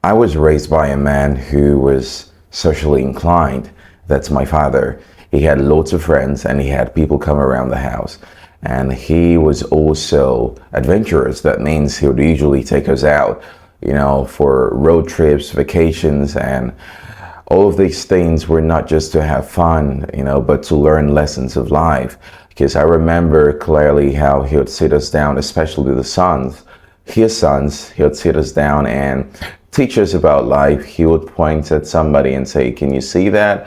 I was raised by a man who was socially inclined. That's my father. He had lots of friends and he had people come around the house. And he was also adventurous. That means he would usually take us out, for road trips, vacations, and all of these things were not just to have fun, but to learn lessons of life. Because I remember clearly how he would sit us down, especially his sons, he would sit us down and teach us about life. He would point at somebody and say, can you see that?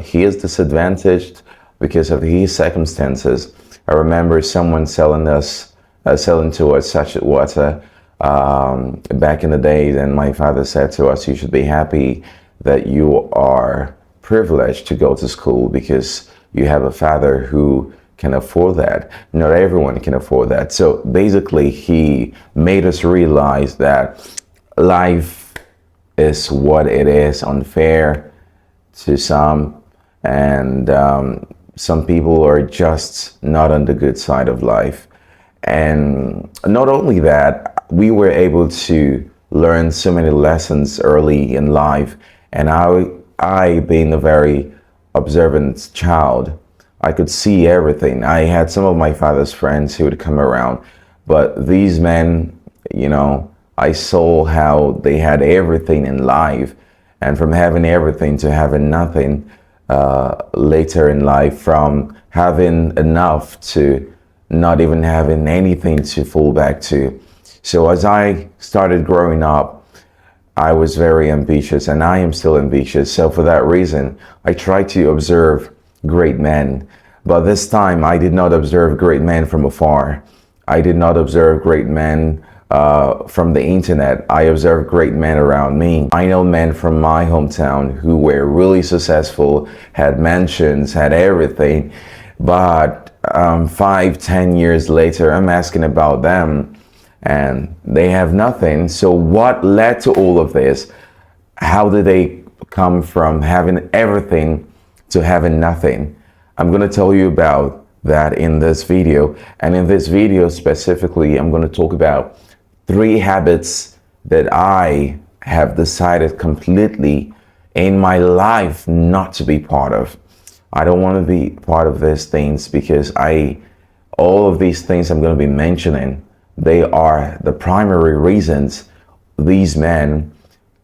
He is disadvantaged because of his circumstances. I remember someone selling to us sachet water back in the days, and my father said to us, you should be happy that you are privileged to go to school because you have a father who can afford that. Not everyone can afford that. So basically, he made us realize that life is what it is, unfair to some, and some people are just not on the good side of life. And not only that, we were able to learn so many lessons early in life. And I being a very observant child, I could see everything. I had some of my father's friends who would come around, but these men, I saw how they had everything in life, and from having everything to having nothing later in life, from having enough to not even having anything to fall back to. So as I started growing up, I was very ambitious, and I am still ambitious. So for that reason, I try to observe great men. But this time, I did not observe great men from afar. I did not observe great men from the internet. I observed great men around me. I know men from my hometown who were really successful, had mansions, had everything. But 5-10 years later, I'm asking about them, and they have nothing. So what led to all of this? How did they come from having everything to having nothing? I'm going to tell you about that in this video. And in this video specifically, I'm going to talk about 3 habits that I have decided completely in my life not to be part of. I don't want to be part of these things because all of these things I'm going to be mentioning, they are the primary reasons these men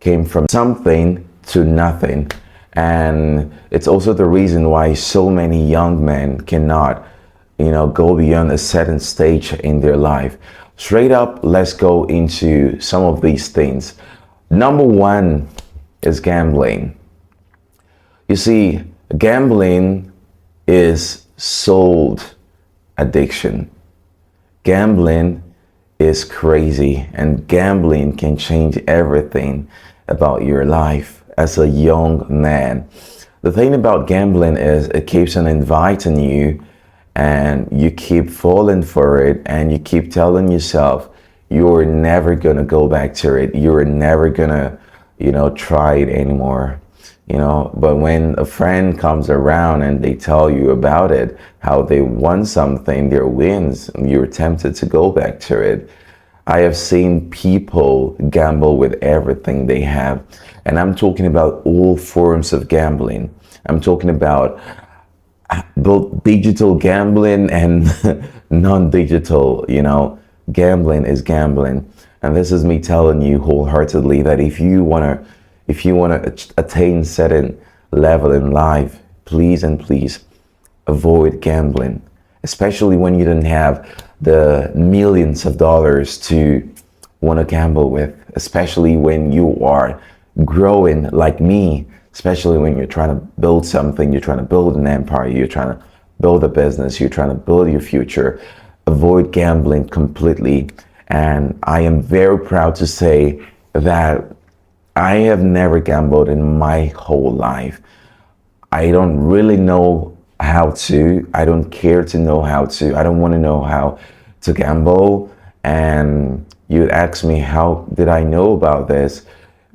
came from something to nothing. And it's also the reason why so many young men cannot, go beyond a certain stage in their life. Straight up, let's go into some of these things. Number 1 is gambling. You see, gambling is sold addiction. Gambling is crazy, and gambling can change everything about your life as a young man. The thing about gambling is it keeps on inviting you, and you keep falling for it, and you keep telling yourself you're never gonna go back to it. You're never gonna, try it anymore. But when a friend comes around and they tell you about it, how they won something, their wins, and you're tempted to go back to it. I have seen people gamble with everything they have. And I'm talking about all forms of gambling. I'm talking about both digital gambling and non-digital, gambling is gambling. And this is me telling you wholeheartedly that if you want to attain certain level in life, please and please avoid gambling, especially when you don't have the millions of dollars to want to gamble with, especially when you are growing like me, especially when you're trying to build something, you're trying to build an empire, you're trying to build a business, you're trying to build your future. Avoid gambling completely. And I am very proud to say that I have never gambled in my whole life. I don't really know how to. I don't care to know how to. I don't want to know how to gamble. And you ask me, how did I know about this?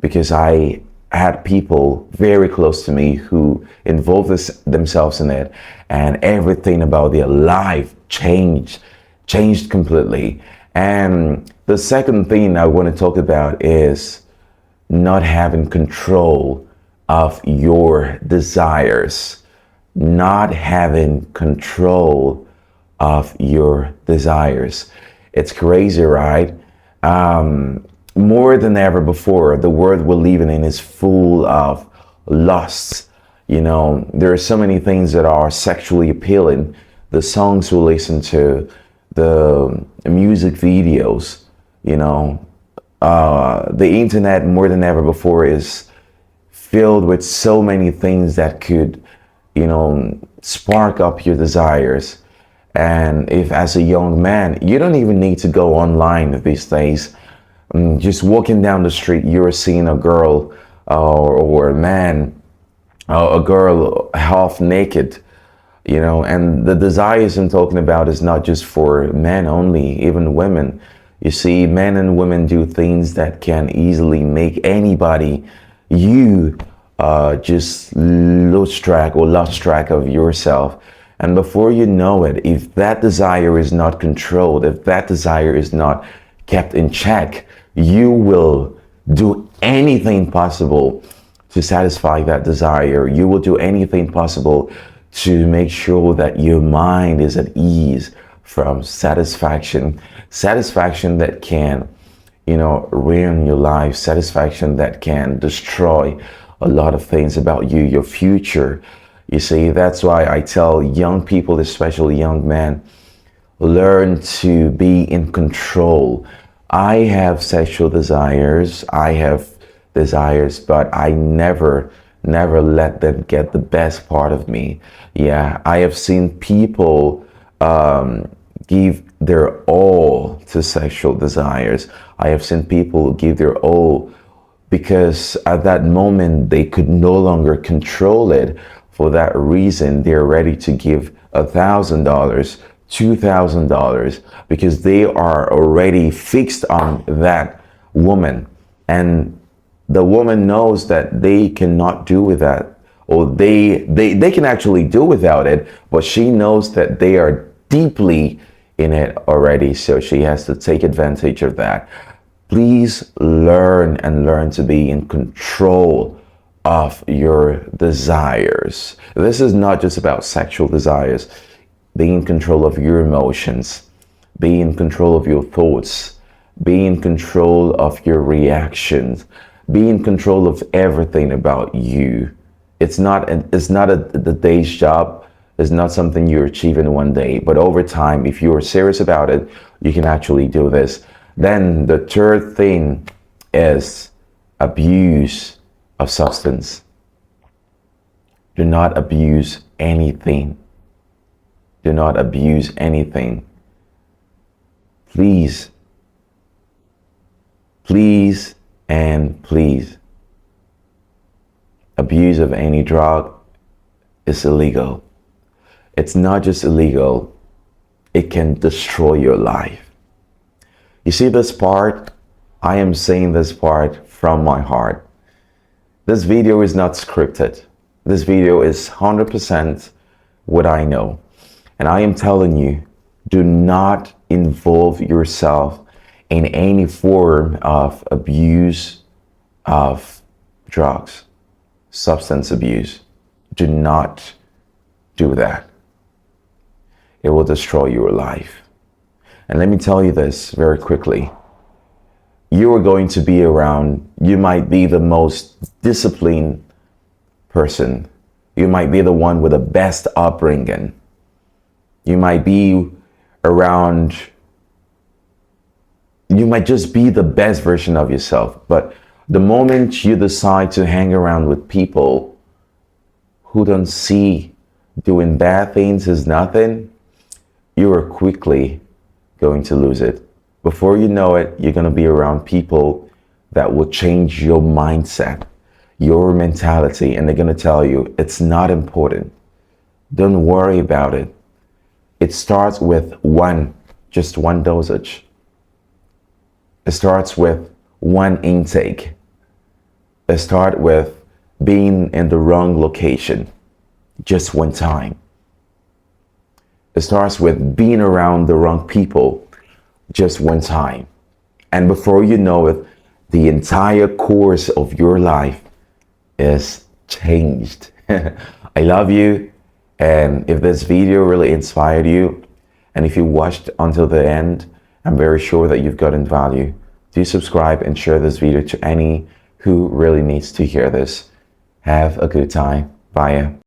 Because I had people very close to me who involved themselves in it, and everything about their life changed completely. And the second thing I want to talk about is not having control of your desires, not having control of your desires. It's crazy, right? More than ever before, the world we're living in is full of lusts. You know, there are so many things that are sexually appealing. The songs we listen to, the music videos, you know, the internet more than ever before is filled with so many things that could, you know, spark up your desires. And if as a young man, you don't even need to go online these days. Just walking down the street, you're seeing a girl or a man, a girl half naked, you know, and the desires I'm talking about is not just for men only, even women. You see, men and women do things that can easily make anybody, you just lose track of yourself. And before you know it, if that desire is not controlled, if that desire is not kept in check, you will do anything possible to satisfy that desire. You will do anything possible to make sure that your mind is at ease from satisfaction that can, you know, ruin your life, satisfaction that can destroy a lot of things about you, your future. You see, that's why I tell young people, especially young men, learn to be in control. I have sexual desires, I have desires, but I never let them get the best part of me. Yeah, I have seen people give their all to sexual desires. I have seen people give their all because at that moment they could no longer control it. For that reason, they're ready to give $1,000, $2,000, because they are already fixed on that woman. And the woman knows that they cannot do with that, or they can actually do without it, but she knows that they are deeply in it already, so she has to take advantage of that. Please learn to be in control of your desires. This is not just about sexual desires. Be in control of your emotions. Be in control of your thoughts. Be in control of your reactions. Be in control of everything about you. It's not the day's job. It's not something you achieve in one day. But over time, if you are serious about it, you can actually do this. Then the third thing is abuse of substance. Do not abuse anything. Do not abuse anything. Please, please, and please. Abuse of any drug is illegal. It's not just illegal, it can destroy your life. You see this part? I am saying this part from my heart. This video is not scripted. This video is 100% what I know. And I am telling you, do not involve yourself in any form of abuse of drugs, substance abuse. Do not do that. It will destroy your life. And let me tell you this very quickly. You are going to be around, you might be the most disciplined person. You might be the one with the best upbringing. You might be around, you might just be the best version of yourself. But the moment you decide to hang around with people who don't see doing bad things as nothing, you are quickly going to lose it. Before you know it, you're going to be around people that will change your mindset, your mentality, and they're going to tell you it's not important. Don't worry about it. It starts with just one dosage. It starts with one intake. It starts with being in the wrong location just one time. It starts with being around the wrong people just one time. And before you know it, the entire course of your life is changed. I love you. And if this video really inspired you, and if you watched until the end, I'm very sure that you've gotten value. Do subscribe and share this video to any who really needs to hear this. Have a good time. Bye.